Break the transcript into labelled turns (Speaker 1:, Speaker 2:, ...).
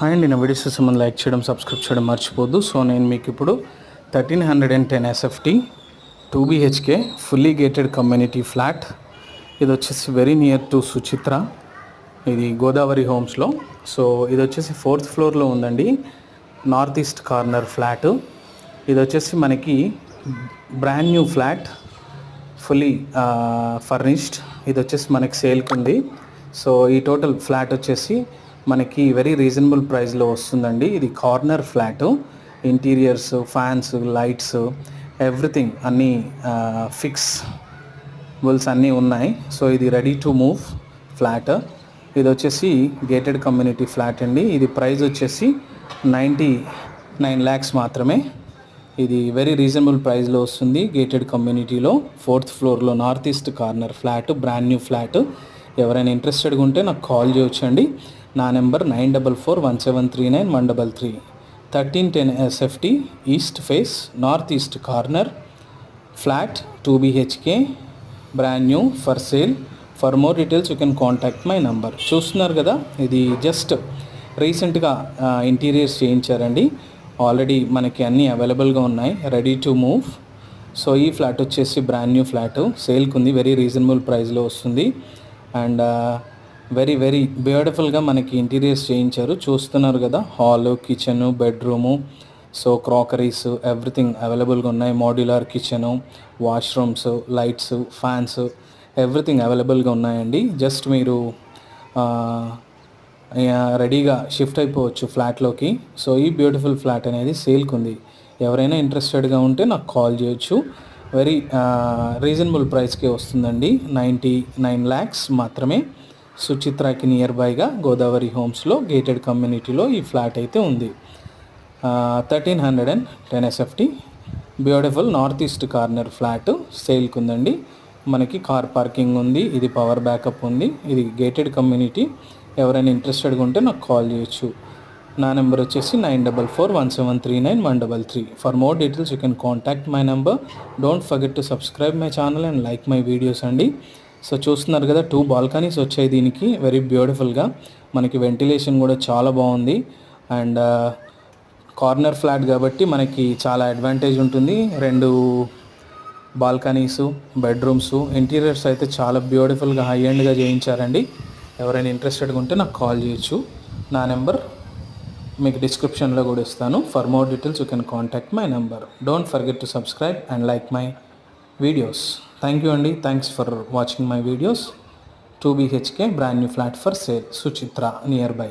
Speaker 1: Hi అండి, నా videos సంబంధం లైక్ చేయడం సబ్స్క్రైబ్ చేయడం మర్చిపోద్దు. సో నేను మీకు ఇప్పుడు 1310 SFT 2 BHK fully gated community flat, ఇది వచ్చేసి వెరీ నియర్ టు సుచిత్ర, ఇది గోదావరి హోమ్స్లో. సో ఇది వచ్చేసి 4th ఫ్లోర్లో ఉందండి, నార్త్ ఈస్ట్ కార్నర్ ఫ్లాట్. ఇది వచ్చేసి మనకి brand new flat, fully furnished. ఇది వచ్చేసి మనకి సేల్కి ఉంది. సో ఈ టోటల్ ఫ్లాట్ వచ్చేసి మనకి వెరీ రీజనబుల్ ప్రైస్లో వస్తుందండి. ఇది corner flat, interiors, fans, lights, everything అన్నీ ఫిక్స్బుల్స్ అన్నీ ఉన్నాయి. సో ఇది రెడీ టు మూవ్ ఫ్లాట్. ఇది వచ్చేసి గేటెడ్ కమ్యూనిటీ ఫ్లాట్ అండి. ఇది ప్రైస్ వచ్చేసి 99 lakhs మాత్రమే. ఇది వెరీ రీజనబుల్ ప్రైస్లో వస్తుంది గేటెడ్ కమ్యూనిటీలో, 4th ఫ్లోర్లో north east corner flat, brand new flat. ఎవరైనా ఇంట్రెస్టెడ్గా ఉంటే నాకు కాల్ చేయొచ్చండి. నా number 9417391133. 1310 SFT east face, north east corner flat, 2 BHK, brand new, for sale. For more details you can contact my number. చూస్తున్నారు కదా, ఇది జస్ట్ రీసెంట్గా ఇంటీరియర్స్ చేయించారండి. ఆల్రెడీ మనకి అన్నీ అవైలబుల్గా ఉన్నాయి, రెడీ టు మూవ్. సో ఈ ఫ్లాట్ వచ్చేసి బ్రాండ్ న్యూ ఫ్లాట్, సేల్కి ఉంది, వెరీ రీజనబుల్ ప్రైస్లో వస్తుంది. అండ్ వెరీ వెరీ బ్యూటిఫుల్గా మనకి ఇంటీరియర్స్ చేయించారు. చూస్తున్నారు కదా, hall, kitchen, bedroom, so crockeries everything అవైలబుల్గా ఉన్నాయి. Modular kitchen, washrooms, lights, fans, everything అవైలబుల్గా ఉన్నాయండి. జస్ట్ మీరు రెడీగా షిఫ్ట్ అయిపోవచ్చు ఫ్లాట్లోకి. సో ఈ బ్యూటిఫుల్ ఫ్లాట్ అనేది సేల్కి ఉంది. ఎవరైనా ఇంట్రెస్టెడ్గా ఉంటే నాకు కాల్ చేయొచ్చు. వెరీ రీజనబుల్ ప్రైస్కే వస్తుందండి, 99 lakhs మాత్రమే. సుచిత్రకి నియర్ బైగా గోదావరి హోమ్స్లో గేటెడ్ కమ్యూనిటీలో ఈ ఫ్లాట్ అయితే ఉంది. 1310 SFT beautiful north east corner flat సేల్కి ఉందండి. మనకి కార్ పార్కింగ్ ఉంది, ఇది పవర్ బ్యాకప్ ఉంది, ఇది గేటెడ్ కమ్యూనిటీ. ఎవరైనా ఇంట్రెస్టెడ్గా ఉంటే నాకు కాల్ చేయొచ్చు. నా నెంబర్ వచ్చేసి 9441739133. For more details you can contact my number. Don't forget to subscribe my channel and like my videos అండి. సో చూస్తున్నారు కదా, 2 balconies వచ్చాయి దీనికి, వెరీ బ్యూటిఫుల్గా. మనకి వెంటిలేషన్ కూడా చాలా బాగుంది. అండ్ కార్నర్ ఫ్లాట్ కాబట్టి మనకి చాలా అడ్వాంటేజ్ ఉంటుంది. 2 balconies, బెడ్రూమ్స్, ఇంటీరియర్స్ అయితే చాలా బ్యూటిఫుల్గా హై ఎండ్గా చేయించారండి. ఎవరైనా ఇంట్రెస్టెడ్గా ఉంటే నాకు కాల్ చేయొచ్చు. నా నెంబర్ మీకు డిస్క్రిప్షన్లో కూడా ఇస్తాను. For more details you can contact my number. Don't forget to subscribe and like my videos. Thank you అండి, thanks for watching my videos. 2 BHK brand new flat for sale, Suchitra near by.